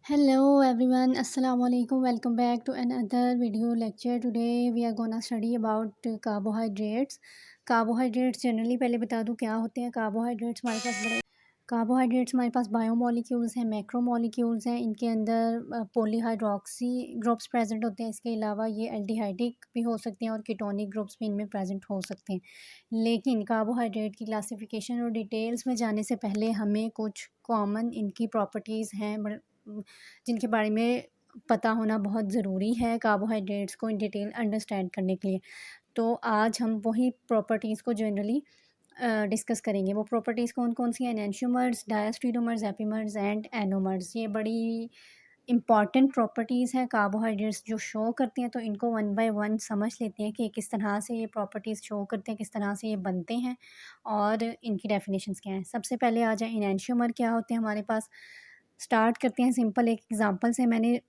Hello everyone, Assalamu alaikum. Welcome back to another video lecture. Today we are gonna study about carbohydrates. Carbohydrates generally पहले बता दूँ क्या होते हैं. Carbohydrates हमारे पास बायोमोलिक्यूल्स हैं, मैक्रोमोलिक्यूल्स हैं. इनके अंदर पॉलीहाइड्रोक्सी ग्रुप्स प्रेजेंट होते हैं. इसके अलावा ये एल्डिहाइडिक भी हो सकते हैं और कीटोनिक ग्रुप्स भी इनमें प्रेजेंट हो सकते हैं. लेकिन कार्बोहाइड्रेट की क्लासिफिकेशन और डिटेल्स में जाने से पहले हमें कुछ कॉमन इनकी प्रॉपर्टीज़ हैं जिनके बारे में पता होना बहुत ज़रूरी है कार्बोहाइड्रेट्स को इन डिटेल अंडरस्टैंड करने के लिए. तो आज हम वही प्रॉपर्टीज़ को जनरली डिस्कस करेंगे. वो प्रॉपर्टीज़ कौन कौन सी हैं? Enantiomers, diastereomers, epimers and anomers. ये बड़ी इंपॉर्टेंट प्रॉपर्टीज़ हैं कार्बोहाइड्रेट्स जो शो करते हैं. तो इनको वन बाय वन समझ लेते हैं कि किस तरह से ये प्रॉपर्टीज़ शो करते हैं, किस तरह से ये बनते हैं और इनकी डेफिनेशंस क्या हैं. सबसे पहले आ जाए एनेंशियोमर क्या होते हैं हमारे पास. स्टार्ट करते हैं सिंपल एक एग्जांपल से. मैंने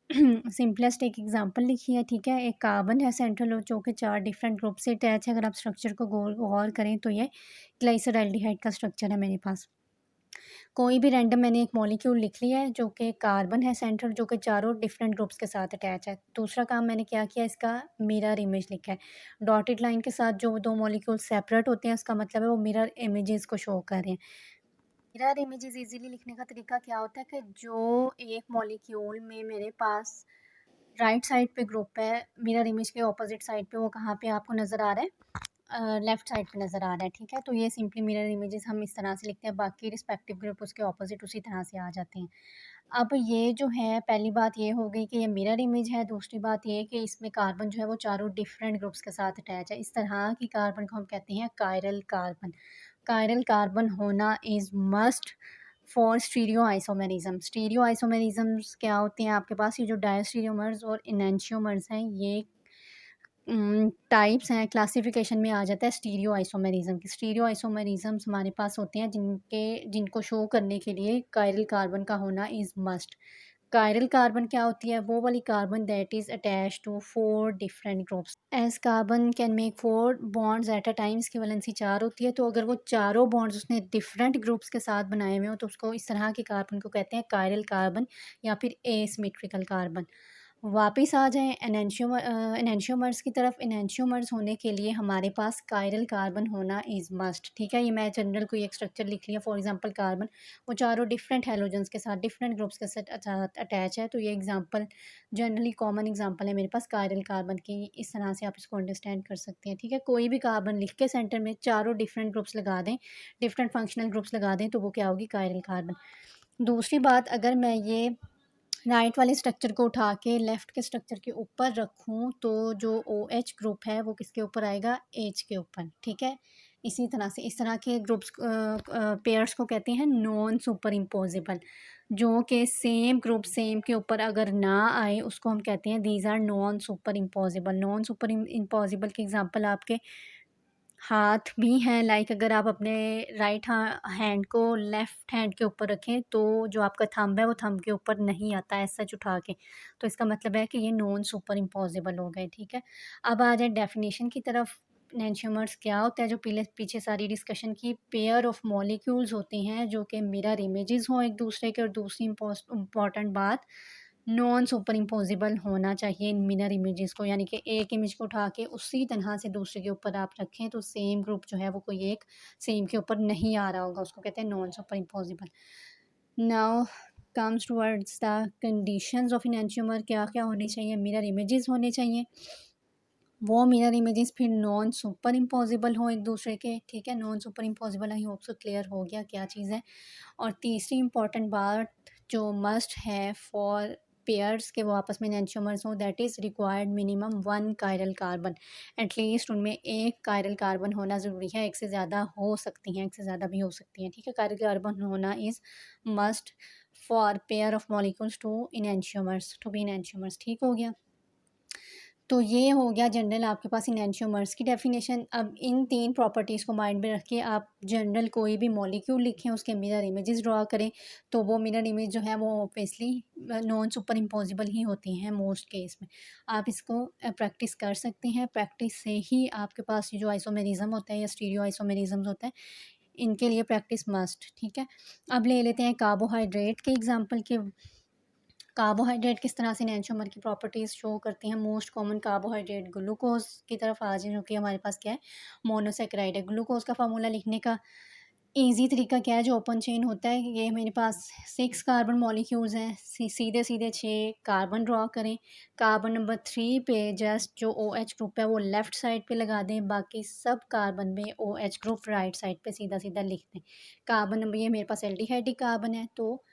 सिंपलेस्ट एक एग्जांपल लिखी है, ठीक है. एक कार्बन है सेंट्रल जो कि 4 डिफरेंट ग्रुप से अटैच है. अगर आप स्ट्रक्चर को गौर करें तो ये ग्लाइसरल्डिहाइड का स्ट्रक्चर है मेरे पास. कोई भी रैंडम मैंने एक मॉलिक्यूल लिख लिया है जो कि कार्बन है सेंट्रल, जो कि चारों डिफरेंट ग्रुप्स के साथ अटैच है. दूसरा काम मैंने क्या किया, इसका मिरर इमेज लिखा है. डॉटेड लाइन के साथ जो दो मॉलिक्यूल सेपरेट होते हैं उसका मतलब है वो मिरर इमेजेस को शो कर रहे हैं. मिरर इमेजेस इजीली लिखने का तरीका क्या होता है कि जो एक मॉलिक्यूल में मेरे पास राइट साइड पे ग्रुप है, मिरर इमेज के ऑपोजिट साइड पे वो कहाँ पे आपको नज़र आ रहा है, लेफ्ट साइड पे नज़र आ रहा है, ठीक है. तो ये सिंपली मिरर इमेजेस हम इस तरह से लिखते हैं. बाकी रिस्पेक्टिव ग्रुप उसके ऑपोजिट उसी तरह से आ जाते हैं. अब ये जो है पहली बात ये हो गई कि ये मिरर इमेज है. दूसरी बात ये कि इसमें कार्बन जो है वो चारों डिफरेंट ग्रुप्स के साथ अटैच है. इस तरह की कार्बन को हम कहते हैं कायरल कार्बन. कायरल कार्बन होना is must for stereo isomerism. Stereo isomerisms क्या होते हैं आपके पास? ये जो डायस्टीरियोमर्स और इनैंशियोमर्स हैं ये टाइप्स हैं, क्लासिफिकेशन में आ जाता है स्टीरियो आइसोमेरिज्म की. स्टीरियो आइसोमेरिज्म्स हमारे पास होते हैं जिनको शो करने के लिए कायरल कार्बन का होना इज़ मस्ट. कायरल कार्बन क्या होती है? वो वाली carbon that is attach to 4 different groups. As carbon can make 4 bonds at a time. इसकी वैलेंसी 4 होती है. तो अगर वो चारों बॉन्ड्स उसने डिफरेंट ग्रुप्स के साथ बनाए हुए हो तो उसको इस तरह के कार्बन को कहते हैं कायरल कार्बन या फिर एसिमेट्रिकल कार्बन. वापस आ जाएँ एनेंशियोमर्स की तरफ. एनेंशियोमर्स होने के लिए हमारे पास कायरल कार्बन होना इज़ मस्ट, ठीक है. ये मैं जनरल कोई एक स्ट्रक्चर लिख लिया, फॉर एग्जांपल कार्बन, वो चारों डिफरेंट हैलोजेंस के साथ डिफरेंट ग्रुप्स के साथ अटैच है. तो ये एग्जांपल जनरली कॉमन एग्जांपल है मेरे पास कायरल कार्बन की. इस तरह से आप इसको अंडरस्टैंड कर सकते हैं, ठीक है. कोई भी कार्बन लिख के सेंटर में चारों डिफरेंट ग्रुप्स लगा दें, डिफरेंट फंक्शनल ग्रुप्स लगा दें तो वो क्या होगी? Chiral carbon. दूसरी बात, अगर मैं ये राइट वाले स्ट्रक्चर को उठा के लेफ़्ट के स्ट्रक्चर के ऊपर रखूँ तो जो OH ग्रुप है वो किसके ऊपर आएगा? H के ऊपर, ठीक है. इसी तरह से इस तरह के ग्रुप्स पेयर्स को कहते हैं नॉन सुपर इम्पोजिबल. जो कि सेम ग्रुप सेम के ऊपर अगर ना आए उसको हम कहते हैं these are non super impossible. Non super impossible के एग्जांपल आपके हाथ भी हैं. लाइक अगर आप अपने राइट हैंड को लेफ़्ट हैंड के ऊपर रखें तो जो आपका थंब है वो थंब के ऊपर नहीं आता है सच उठा के. तो इसका मतलब है कि ये नॉन सुपर इम्पॉसिबल हो गए, ठीक है. अब आ जाए डेफिनेशन की तरफ. एनेंशियोमर्स क्या होता है? जो पीछे सारी डिस्कशन की, पेयर ऑफ मॉलिक्यूल्स होते हैं जो कि मिरर इमेजेस हों एक दूसरे के. और दूसरी इम्पॉर्टेंट बात, नॉन सुपर इम्पोजिबल होना चाहिए इन मिरर इमेजेस को. यानी कि एक इमेज को उठा के उसी तरह से दूसरे के ऊपर आप रखें तो सेम ग्रुप जो है वो कोई एक सेम के ऊपर नहीं आ रहा होगा, उसको कहते हैं non super imposable. Now comes towards the conditions of enantiomer. क्या क्या होने चाहिए? मिरर इमेजेस होने चाहिए. वो मिरर इमेजेस फिर नॉन सुपर इम्पॉसिबल हो एक दूसरे के, ठीक है. Non super impossible, I hope so clear हो गया क्या चीज़ है. और तीसरी इंपॉर्टेंट बात जो मस्ट है फॉर पेयर्स के वो आपस में एनेंशियोमर्स हों, that is required minimum 1 chiral carbon. At least उनमें एक कायरल कार्बन होना ज़रूरी है. एक से ज़्यादा हो सकती हैं, एक से ज़्यादा भी हो सकती हैं, ठीक है. कायरल कार्बन होना is must for pair of molecules to enantiomers to be enantiomers. ठीक हो गया. तो ये हो गया जनरल आपके पास इनेंशियोमर्स की डेफिनेशन. अब इन 3 प्रॉपर्टीज़ को माइंड में रख के आप जनरल कोई भी मॉलिक्यूल लिखें, उसके मिरर इमेजेस ड्रा करें तो वो मिरर इमेज जो है वो ऑब्वियसली नॉन सुपर इम्पोजिबल ही होती हैं मोस्ट केस में. आप इसको प्रैक्टिस कर सकते हैं. प्रैक्टिस से ही आपके पास ये जो आइसोमेरिज्म होता है या स्टीरियो आइसोमेरिज्म्स होता है, इनके लिए प्रैक्टिस मस्ट, ठीक है. अब ले लेते हैं कार्बोहाइड्रेट के एग्जाम्पल के. कार्बोहाइड्रेट किस तरह से एंजाइमर की प्रॉपर्टीज़ शो करती हैं। मोस्ट कॉमन कार्बोहाइड्रेट ग्लूकोज की तरफ आ जाए, जो कि हमारे पास क्या है, मोनोसेकेराइड है। ग्लूकोज का फार्मूला लिखने का ईज़ी तरीका क्या है, जो ओपन चेन होता है, ये मेरे पास 6 कार्बन मॉलिक्यूल्स हैं, सीधे सीधे 6 कार्बन ड्रॉ करें। कार्बन नंबर 3 पे जस्ट जो OH ग्रुप है वो लेफ़्ट साइड पे लगा दें, बाकी सब कार्बन में OH ग्रुप राइट साइड पे सीधा सीधा लिख दें। कार्बन नंबर, ये मेरे पास एल्डिहाइड कार्बन है, तो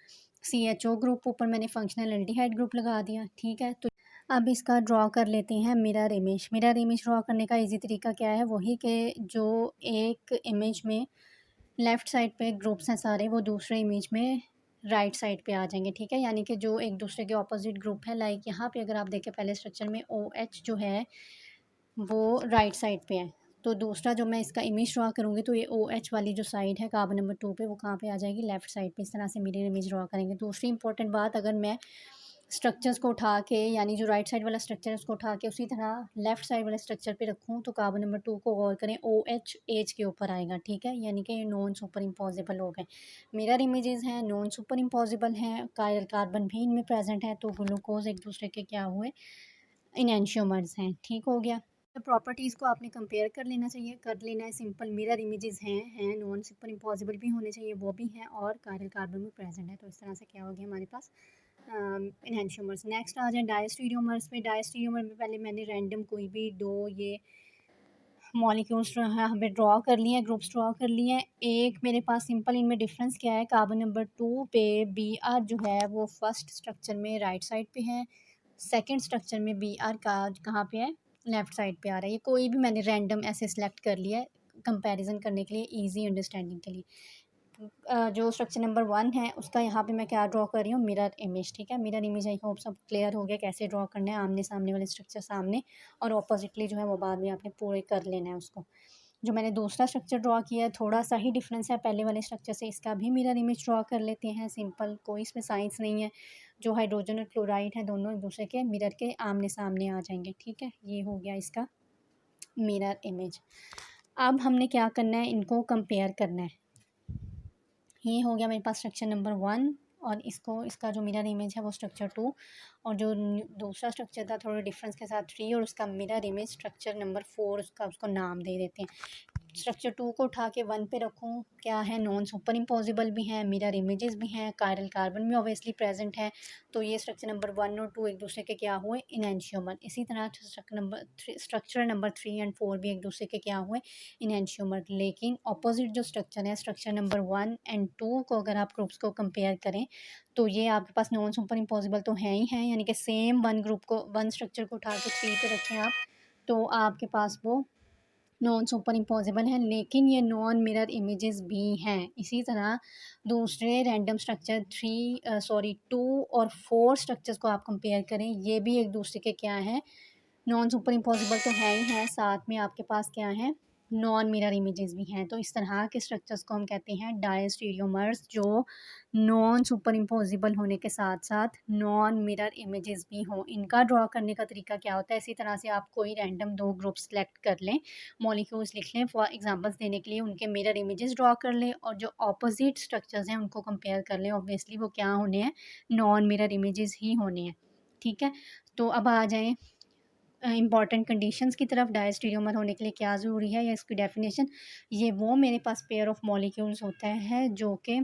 CHO ग्रुप ऊपर मैंने फंक्शनल एल्डिहाइड ग्रुप लगा दिया, ठीक है। तो अब इसका ड्रॉ कर लेते हैं mirror image. Mirror image draw करने का ईज़ी तरीका क्या है, वही कि जो एक इमेज में लेफ़्ट साइड पे ग्रुप्स हैं सारे, वो दूसरे इमेज में राइट साइड पे आ जाएंगे, ठीक है। यानी कि जो एक दूसरे के ऑपोजिट ग्रुप है, लाइक यहाँ पे अगर आप देखें पहले स्ट्रक्चर में OH जो है वो राइट साइड पे है, तो दूसरा जो मैं इसका इमेज ड्रॉ करूँगी तो ये OH वाली जो साइड है कार्बन नंबर 2 पे, वो कहाँ पे आ जाएगी, लेफ़्ट साइड पे। इस तरह से मिरर इमेज ड्रॉ करेंगे। दूसरी इंपॉर्टेंट बात, अगर मैं स्ट्रक्चर्स को उठा के, यानी जो राइट साइड वाला स्ट्रक्चर है उसको उठा के उसी तरह लेफ़्ट साइड वाले स्ट्रक्चर पे रखूँ, तो कार्बन नंबर 2 को गौर करें, OH एज के ऊपर आएगा, ठीक है। यानी कि ये नॉन सुपर इम्पॉसिबल हो गए। मिरर इमेजेस हैं, नॉन सुपर इम्पॉसिबल हैं, कायरल कार्बन भी इनमें प्रेजेंट है, तो ग्लूकोज एक दूसरे के क्या हुए, इनैंशियोमर्स हैं, ठीक हो गया। तो प्रॉपर्टीज़ को आपने कंपेयर कर लेना चाहिए, कर लेना है सिंपल। मिरर इमेजेस हैं नॉन सुपर इम्पॉसिबल भी होने चाहिए, वो भी हैं, और कायरल कार्बन भी प्रेजेंट है, तो इस तरह से क्या हो गया हमारे पास इनैंशियोमर्स। नेक्स्ट आ जाए डायस्टीरियोमर्स पे। डायस्टीरियोमर में पहले मैंने रैंडम कोई भी दो ये मॉलिक्यूल्स जो है हमें ड्रॉ कर लिए हैं, ग्रुप्स ड्रॉ कर लिए हैं। एक मेरे पास सिंपल, इनमें डिफरेंस क्या है, कार्बन नंबर 2 पे Br जो है वो फर्स्ट स्ट्रक्चर में राइट साइड पे है, सेकंड स्ट्रक्चर में Br का कहाँ पे है, लेफ़्ट साइड पे आ रहा है। ये कोई भी मैंने रैंडम ऐसे सिलेक्ट कर लिया है कंपैरिजन करने के लिए, ईज़ी अंडरस्टैंडिंग के लिए। जो स्ट्रक्चर नंबर 1 है उसका यहाँ पे मैं क्या ड्रॉ कर रही हूँ, मिरर इमेज, ठीक है। मिरर इमेज आई होप सब क्लियर हो गया कैसे ड्रॉ करना है, आमने सामने वाले स्ट्रक्चर सामने, और ऑपोजिटली जो है वो बाद में आपने पूरे कर लेना है उसको। जो मैंने दूसरा स्ट्रक्चर ड्रॉ किया है, थोड़ा सा ही डिफरेंस है पहले वाले स्ट्रक्चर से, इसका भी मिरर इमेज ड्रॉ कर लेते हैं, सिंपल, कोई इसमें साइंस नहीं है। जो हाइड्रोजन और क्लोराइड है दोनों एक दूसरे के मिरर के आमने सामने आ जाएंगे, ठीक है। ये हो गया इसका मिरर इमेज। अब हमने क्या करना है, इनको कंपेयर करना है। ये हो गया मेरे पास स्ट्रक्चर नंबर 1, और इसका जो मिरर इमेज है वो स्ट्रक्चर 2, और जो दूसरा स्ट्रक्चर था थोड़ा डिफरेंस के साथ 3, और उसका मिरर इमेज स्ट्रक्चर नंबर 4, उसको नाम दे देते हैं। स्ट्रक्चर 2 को उठा के 1 पे रखूँ, क्या है, नॉन सुपर इम्पॉसिबल भी हैं, मिरर इमेजेस भी हैं, कायरल कार्बन भी ऑब्वियसली प्रेजेंट है, तो ये स्ट्रक्चर नंबर 1 और 2 एक दूसरे के क्या हुए, इनैंशियोमर। इसी तरह स्ट्रक्चर नंबर 3 एंड 4 भी एक दूसरे के क्या हुए, इनैंशियोमर। लेकिन अपोजिट जो स्ट्रक्चर है, स्ट्रक्चर नंबर 1 एंड 2 को अगर आप ग्रुप्स को कंपेयर करें, तो ये आपके पास नॉन सुपर इम्पॉसिबल तो हैं ही हैं, यानी कि सेम वन स्ट्रक्चर को उठा के 3 पे रखें आप, तो आपके पास वो नॉन सुपर इम्पॉसिबल है, लेकिन ये नॉन मिरर इमेजेस भी हैं। इसी तरह दूसरे रैंडम स्ट्रक्चर 2 और 4 स्ट्रक्चर्स को आप कंपेयर करें, ये भी एक दूसरे के क्या हैं, नॉन सुपर इम्पॉसिबल तो है ही हैं, साथ में आपके पास क्या है, नॉन मिरर इमेजेस भी हैं। तो इस तरह के स्ट्रक्चर्स को हम कहते हैं डायस्टीरियोमर्स, जो नॉन सुपर इम्पॉसिबल होने के साथ साथ नॉन मिरर इमेजेस भी हों। इनका ड्रॉ करने का तरीका क्या होता है, इसी तरह से आप कोई रैंडम 2 ग्रुप सेलेक्ट कर लें, मॉलिक्यूल्स लिख लें, फॉर एग्जांपल्स देने के लिए उनके मिरर इमेजेस ड्रॉ कर लें, और जो ऑपोजिट स्ट्रक्चर्स हैं उनको कंपेयर कर लें, ऑब्वियसली वो क्या होने हैं, नॉन मिरर इमेजेस ही होने हैं, ठीक है। तो अब आ जाएँ इम्पॉर्टेंट कंडीशंस की तरफ। डायस्टीरियोमर होने के लिए क्या ज़रूरी है, या इसकी डेफिनेशन, ये वो मेरे पास पेयर ऑफ मॉलिक्यूल्स होता है जो कि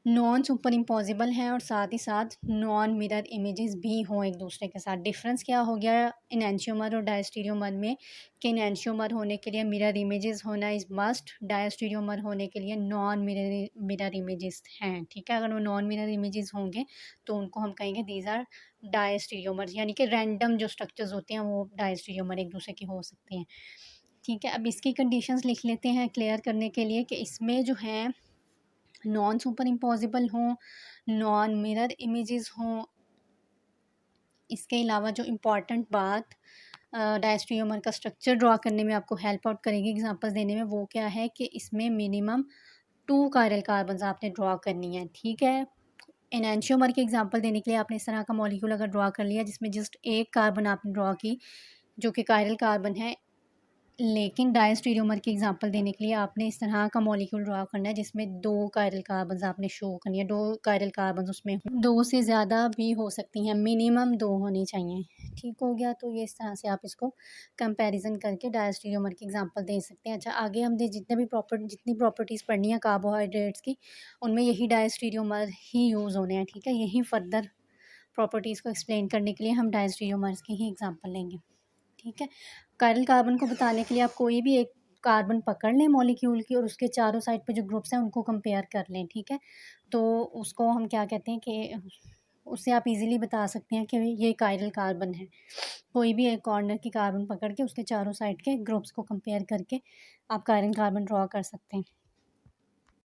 नॉन सुपर इम्पॉसिबल हैं, और साथ ही साथ नॉन मिरर इमेजेस भी हों एक दूसरे के साथ। डिफरेंस क्या हो गया इनैंशियोमर और डायस्टीरियोमर में, कि इनैंशियोमर होने के लिए मिरर इमेजेस होना इज़ मस्ट, डायस्टीरियोमर होने के लिए नॉन मिरर इमेजेस हैं, ठीक है। अगर वो नॉन मिरर इमेजेस होंगे तो उनको हम कहेंगे दीज आर डायस्टीरियोमर्स, यानी कि रैंडम जो स्ट्रक्चर्स होते हैं वो डायस्टीरियोमर एक दूसरे के हो सकते हैं, ठीक है। अब इसकी कंडीशंस लिख लेते हैं क्लियर करने के लिए, कि इसमें जो हैं नॉन सुपर इम्पॉसिबल हों, नॉन मिरर इमेजेस हों। इसके अलावा जो इम्पॉर्टेंट बात डायस्ट्रियोमर का स्ट्रक्चर ड्रॉ करने में आपको हेल्प आउट करेगी एग्जांपल्स देने में, वो क्या है कि इसमें मिनिमम 2 कायरल कार्बन्स आपने ड्रॉ करनी है, ठीक है। एनांशियोमर की एग्जांपल देने के लिए आपने इस तरह का मॉलिक्यूल अगर ड्रॉ कर लिया जिसमें जस्ट एक कार्बन आपने ड्रॉ की, जो कि कायरल कार्बन है, लेकिन डायस्टीरियोमर की एग्जांपल देने के लिए आपने इस तरह का मॉलिक्यूल ड्रा करना है जिसमें 2 कायरल कार्बन्स आपने शो करनी है, 2 कायरल कार्बन्स उसमें 2 से ज़्यादा भी हो सकती हैं, मिनिमम 2 होनी चाहिए। ठीक हो गया? तो ये इस तरह से आप इसको कंपैरिज़न करके डायस्टीरियोमर की एग्जांपल दे सकते हैं। अच्छा, आगे हम दे जितनी प्रॉपर्टीज़ पढ़नी है कार्बोहाइड्रेट्स की, उनमें यही डायस्टीरियोमर ही यूज़ होने हैं, ठीक है? यही फर्दर प्रॉपर्टीज़ को एक्सप्लेन करने के लिए हम डायस्टीरियोमर्स की ही एग्जांपल लेंगे। ठीक है? कायरल कार्बन को बताने के लिए आप कोई भी एक कार्बन पकड़ लें मॉलिक्यूल की और उसके चारों साइड पे जो ग्रुप्स हैं उनको कंपेयर कर लें, ठीक है? तो उसको हम क्या कहते हैं कि उससे आप इजीली बता सकते हैं कि ये कायरल कार्बन है। कोई भी एक कॉर्नर की कार्बन पकड़ के उसके चारों साइड के ग्रुप्स को कंपेयर करके आप कायरल कार्बन ड्रॉ कर सकते हैं।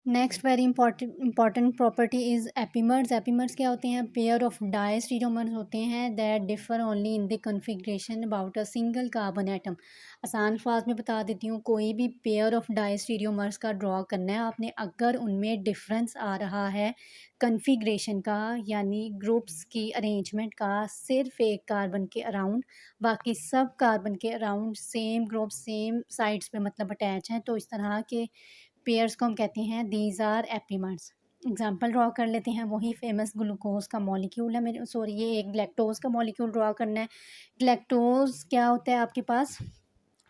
Next very important property is epimers. Epimers क्या होते हैं? पेयर ऑफ डायस्टीरियोमर्स होते हैं that differ only in the configuration about a single carbon atom. आसान अल्फाज में बता देती हूँ, कोई भी पेयर ऑफ डायस्टीरियोमर्स का ड्रॉ करना है आपने, अगर उनमें डिफरेंस आ रहा है कन्फिग्रेशन का, यानी ग्रुप्स की अरेंजमेंट का, सिर्फ एक कार्बन के अराउंड, बाकी सब कार्बन के around same group same sides पे मतलब अटैच हैं, तो इस तरह के पेयर्स को हम कहते हैं these are epimers. Example draw कर लेते हैं, वही फेमस ग्लूकोज का मॉलिक्यूल है, मेरे सॉरी ये एक ग्लैक्टोज का मॉलिक्यूल ड्रॉ करना है। ग्लैक्टोज क्या होता है आपके पास,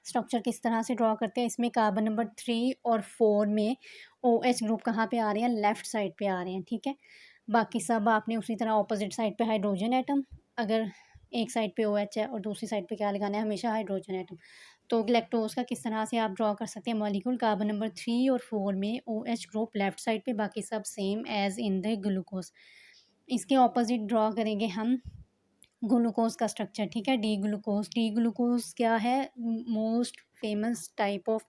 स्ट्रक्चर किस तरह से ड्रॉ करते हैं? इसमें कार्बन नंबर 3 और 4 में ओ एच ग्रुप कहाँ पे आ रहे हैं? लेफ्ट साइड पे आ रहे हैं, ठीक है? बाकी सब आपने उसी तरह ऑपोजिट साइड पे हाइड्रोजन एटम, अगर एक साइड पे ओ एच है और दूसरी साइड पे क्या लगाना है? हमेशा हाइड्रोजन एटम। तो ग्लैक्टोज का किस तरह से आप ड्रॉ कर सकते हैं मॉलिक्यूल? कार्बन नंबर 3 और 4 में O H group left side पे, बाकी सब same as in the glucose. इसके ऑपोजिट ड्रॉ करेंगे हम ग्लूकोज का स्ट्रक्चर, ठीक है? D glucose. डी ग्लूकोज क्या है? Most famous type of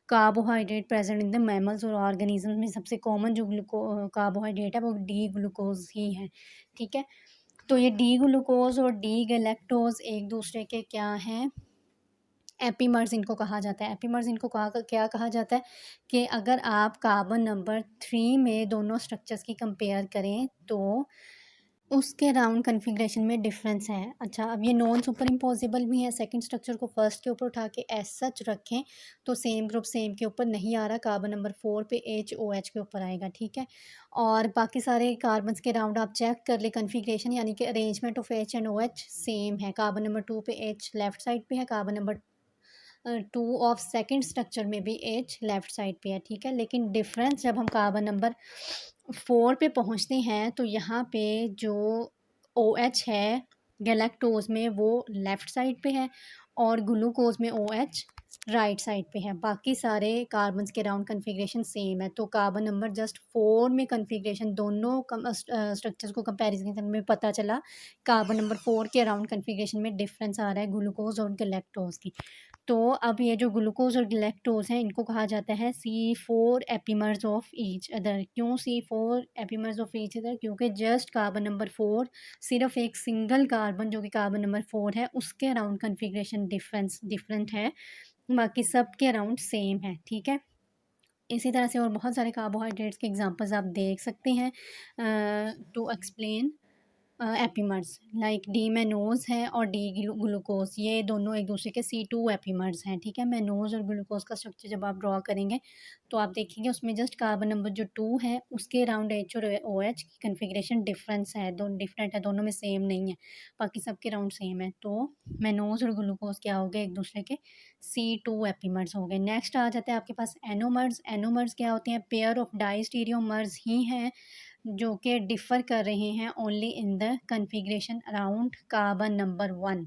carbohydrate present in the mammals और ऑर्गेनिज्म में सबसे कॉमन जो कार्बोहाइड्रेट है वो डी ग्लूकोज ही है, ठीक है? तो ये डी ग्लूकोज और डी गैलेक्टोज एक दूसरे के क्या हैं? एपीमर्स इनको कहा जाता है। एपीमर्स इनको क्या कहा जाता है कि अगर आप कार्बन नंबर 3 में दोनों स्ट्रक्चर्स की कंपेयर करें तो उसके अराउंड कन्फिग्रेशन में डिफरेंस है। अच्छा, अब ये नॉन सुपर इम्पॉसिबल भी है, सेकंड स्ट्रक्चर को फर्स्ट के ऊपर उठा के एज सच रखें तो सेम ग्रुप सेम के ऊपर नहीं आ रहा, कार्बन नंबर 4 पे एच ओ एच के ऊपर आएगा, ठीक है? और बाकी सारे कार्बन्स के अराउंड आप चेक कर ले कन्फिग्रेशन, यानी कि arrangement of H and O H same है। कार्बन नंबर 2 पे एच लेफ्ट साइड पे है, carbon number 2 of second structure में भी एच लेफ्ट साइड पे है, ठीक है? लेकिन डिफरेंस जब हम कार्बन नंबर 4 पे पहुंचते हैं तो यहाँ पे जो ओ एच है गैलेक्टोज में वो लेफ्ट साइड पे है और ग्लूकोज में ओ एच राइट साइड पे है। बाकी सारे कार्बन्स के अराउंड कन्फिग्रेशन सेम है। तो कार्बन नंबर जस्ट 4 में कन्फिग्रेशन दोनों स्ट्रक्चर्स को कंपैरिजन में पता चला, कार्बन नंबर 4 के अराउंड कन्फिग्रेशन में डिफरेंस आ रहा है ग्लूकोज और गैलेक्टोज की। तो अब ये जो ग्लूकोज और गैलेक्टोज हैं इनको कहा जाता है C4 epimers of each other. क्यों C4 epimers of each other? क्योंकि जस्ट कार्बन नंबर 4, सिर्फ एक सिंगल कार्बन जो कि कार्बन नंबर 4 है उसके अराउंड कन्फिग्रेशन डिफरेंट है, बाकी सब के अराउंड सेम है, ठीक है? इसी तरह से और बहुत सारे कार्बोहाइड्रेट्स के एग्जांपल्स आप देख सकते हैं to explain epimers, like D mannose है और डी ग्लूकोज, ये दोनों एक दूसरे के C2 एपीमर्स हैं, ठीक है? मैनोज और ग्लूकोज का स्ट्रक्चर जब आप ड्रॉ करेंगे तो आप देखेंगे उसमें जस्ट कार्बन नंबर जो 2 है उसके अराउंड एच और ओ एच की कन्फिग्रेशन डिफरेंस है, दोनों डिफरेंट है, दोनों में सेम नहीं है, बाकी सबके अराउंड सेम है। तो मैनोज और ग्लूकोज क्या हो गए? एक दूसरे के C2 एपीमर्स हो गए। नेक्स्ट आ जाते हैं आपके पास एनोमर्स। एनोमर्स क्या होते हैं? पेयर ऑफ डाइस्टीरियोमर्स ही हैं जो कि डिफ़र कर रहे हैं only in the configuration around carbon number 1।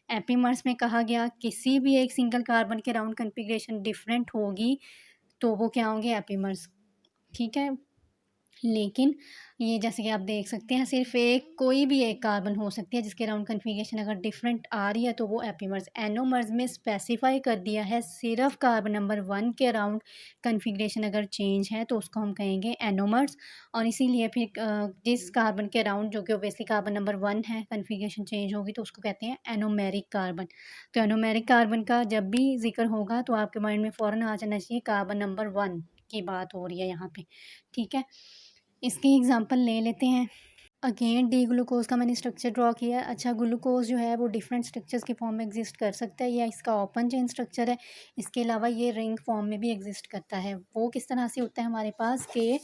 Epimers में कहा गया किसी भी एक सिंगल कार्बन के अराउंड कन्फिग्रेशन डिफरेंट होगी तो वो क्या होंगे? एपीमर्स, ठीक है? लेकिन ये जैसे कि आप देख सकते हैं सिर्फ एक कोई भी एक कार्बन हो सकती है जिसके अराउंड कन्फिग्रेशन अगर डिफरेंट आ रही है तो वो एपीमर्स। एनोमर्स में स्पेसिफाई कर दिया है सिर्फ कार्बन नंबर 1 के अराउंड कन्फिग्रेशन अगर चेंज है तो उसको हम कहेंगे एनोमर्स। और इसीलिए फिर जिस कार्बन के अराउंड जो कि ओबियसली कार्बन नंबर 1 है कन्फिग्रेशन चेंज होगी तो उसको कहते हैं एनोमेरिक कार्बन। तो एनोमेरिक कार्बन का जब भी जिक्र होगा तो आपके माइंड में फ़ौरन आ जाना चाहिए कार्बन नंबर 1 की बात हो रही है यहाँ पे, ठीक है? इसकी एग्ज़ाम्पल ले लेते हैं। अगेन डी ग्लूकोज़ का मैंने स्ट्रक्चर ड्रॉ किया है। अच्छा, ग्लूकोज़ जो है वो डिफरेंट स्ट्रक्चर्स के फॉर्म में एग्ज़िस्ट कर सकता है, या इसका ओपन चेन स्ट्रक्चर है। इसके अलावा ये रिंग फॉर्म में भी एग्ज़िस्ट करता है। वो किस तरह से होता है हमारे पास कि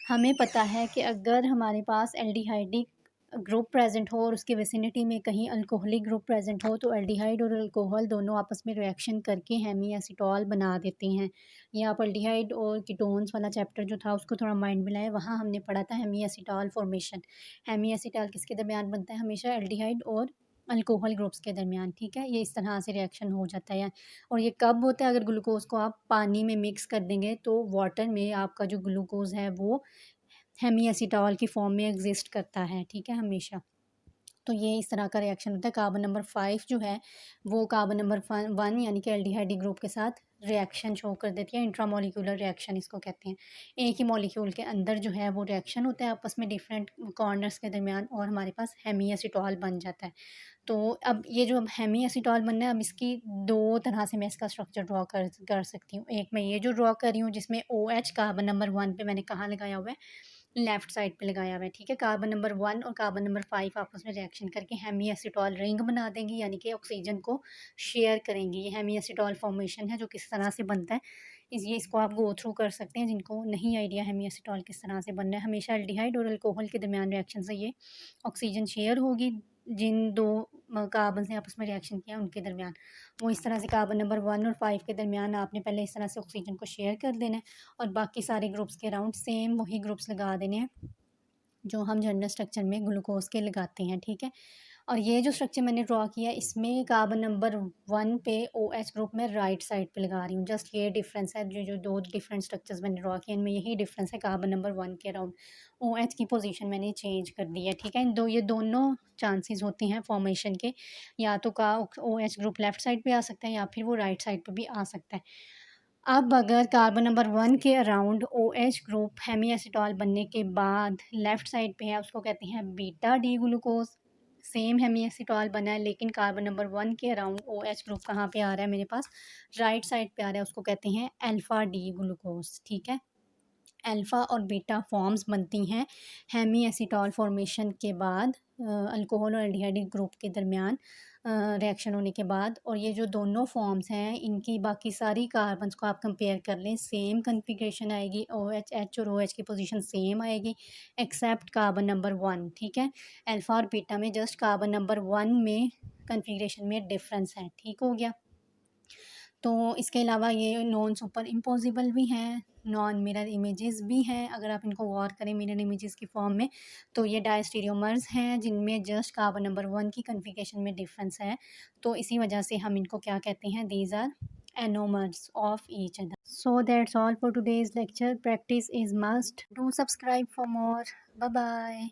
हमें पता है कि अगर हमारे पास एल्डिहाइडिक ग्रुप प्रेज़ेंट हो और उसके विसिनिटी में कहीं अल्कोहलिक ग्रुप प्रेज़ेंट हो, तो एल्डिहाइड और अल्कोहल दोनों आपस में रिएक्शन करके हेमी एसीटोल बना देते हैं। ये आप एल्डिहाइड और कीटोन्स वाला चैप्टर जो था उसको थोड़ा माइंड में लाएँ, वहाँ हमने पढ़ा था हेमी एसीटोल फॉर्मेशन। हेमी एसीटोल किसके दरमियान बनता है? हमेशा एल्डिहाइड और अल्कोहल ग्रुप्स के दरमियान, ठीक है? ये इस तरह से रिएक्शन हो जाता है। और ये कब होता है? अगर ग्लूकोज़ को आप पानी में मिक्स कर देंगे तो वाटर में आपका जो ग्लूकोज़ है वो हेमी एसीटोल की फॉर्म में एग्ज़िस्ट करता है, ठीक है? हमेशा। तो ये इस तरह का रिएक्शन होता है। कार्बन नंबर 5 जो है वो कार्बन नंबर 1 यानी कि एल्डिहाइड ग्रुप के साथ रिएक्शन शो कर देती है। इंट्रामॉलिक्यूलर रिएक्शन इसको कहते हैं। एक ही मॉलिक्यूल के अंदर जो है वो रिएक्शन होता है आपस में डिफरेंट कॉर्नर्स के दरमियान, और हमारे पास हेमी एसीटोल बन जाता है। तो अब ये जो अब हेमी एसीटोल बनना है, अब इसकी 2 तरह से मैं इसका स्ट्रक्चर ड्रॉ कर सकती हूँ। एक मैं ये जो ड्रॉ कर रही हूँ जिसमें OH कार्बन नंबर 1 पे मैंने कहाँ लगाया हुआ है? लेफ्ट साइड पे लगाया हुआ है, ठीक है? कार्बन नंबर 1 और कार्बन नंबर 5 आपस में रिएक्शन करके हेमी एसीटोल रिंग बना देंगी, यानी कि ऑक्सीजन को शेयर करेंगी। ये हेमी एसीटोल फॉर्मेशन है जो किस तरह से बनता है, इसको आप गो थ्रू कर सकते हैं जिनको नहीं आइडिया हेमी एसीटोल किस तरह से बनना है। हमेशा एल्डिहाइड और अल्कोहल के दरमियान रिएक्शन से ये ऑक्सीजन शेयर होगी, जिन 2 कार्बन ने आपस में रिएक्शन किया उनके दरमियान। वो इस तरह से कार्बन नंबर 1 और 5 के दरमियान आपने पहले इस तरह से ऑक्सीजन को शेयर कर देना है, और बाकी सारे ग्रुप्स के अराउंड सेम वही ग्रुप्स लगा देने हैं जो हम जनरल स्ट्रक्चर में ग्लूकोज के लगाते हैं, ठीक है? और ये जो स्ट्रक्चर मैंने ड्रॉ किया इसमें कार्बन नंबर 1 पे OH ग्रुप में राइट साइड पे लगा रही हूँ। जस्ट ये डिफरेंस है, जो जो 2 डिफरेंट स्ट्रक्चर्स मैंने ड्रॉ किए इनमें यही डिफरेंस है। कार्बन नंबर 1 के अराउंड OH की पोजीशन मैंने चेंज कर दी है, ठीक है? ये दोनों चांसेस होते हैं फॉर्मेशन के, या तो का OH ग्रुप लेफ्ट साइड पे आ सकता है या फिर वो राइट साइड पे भी आ सकता है। अब अगर कार्बन नंबर 1 के अराउंड OH ग्रुप हेमी एसीटोल बनने के बाद लेफ्ट साइड पे है, उसको कहते हैं beta D glucose. Same hemiacetal बना है लेकिन कार्बन नंबर 1 के अराउंड OH ग्रुप कहाँ पे आ रहा है मेरे पास? राइट साइड पे आ रहा है, उसको कहते हैं अल्फा डी ग्लूकोज, ठीक है? अल्फ़ा और बीटा फॉर्म्स बनती हैं हेमी एसीटोल फॉर्मेशन के बाद, अल्कोहल और एल्डिहाइड ग्रुप के दरमियान रिएक्शन होने के बाद। और ये जो दोनों फॉर्म्स हैं इनकी बाकी सारी कार्बन्स को आप कंपेयर कर लें, सेम कन्फिग्रेशन आएगी। OH H और OH की पोजीशन सेम आएगी एक्सेप्ट कार्बन नंबर 1, ठीक है? अल्फ़ा और बीटा में जस्ट कार्बन नंबर 1 में कन्फिग्रेशन में डिफरेंस है, ठीक हो गया? तो इसके अलावा ये नॉन सुपर इम्पॉसिबल भी हैं, नॉन मिरर इमेजेस भी हैं। अगर आप इनको गौर करें मिरर इमेजेस की फॉर्म में, तो ये डायस्टीरियोमर्स हैं जिनमें जस्ट कार्बन नंबर 1 की कॉन्फ़िगरेशन में डिफरेंस है। तो इसी वजह से हम इनको क्या कहते हैं? These are anomers of each other. So that's all for today's lecture. Practice is must. Do subscribe for more. Bye bye.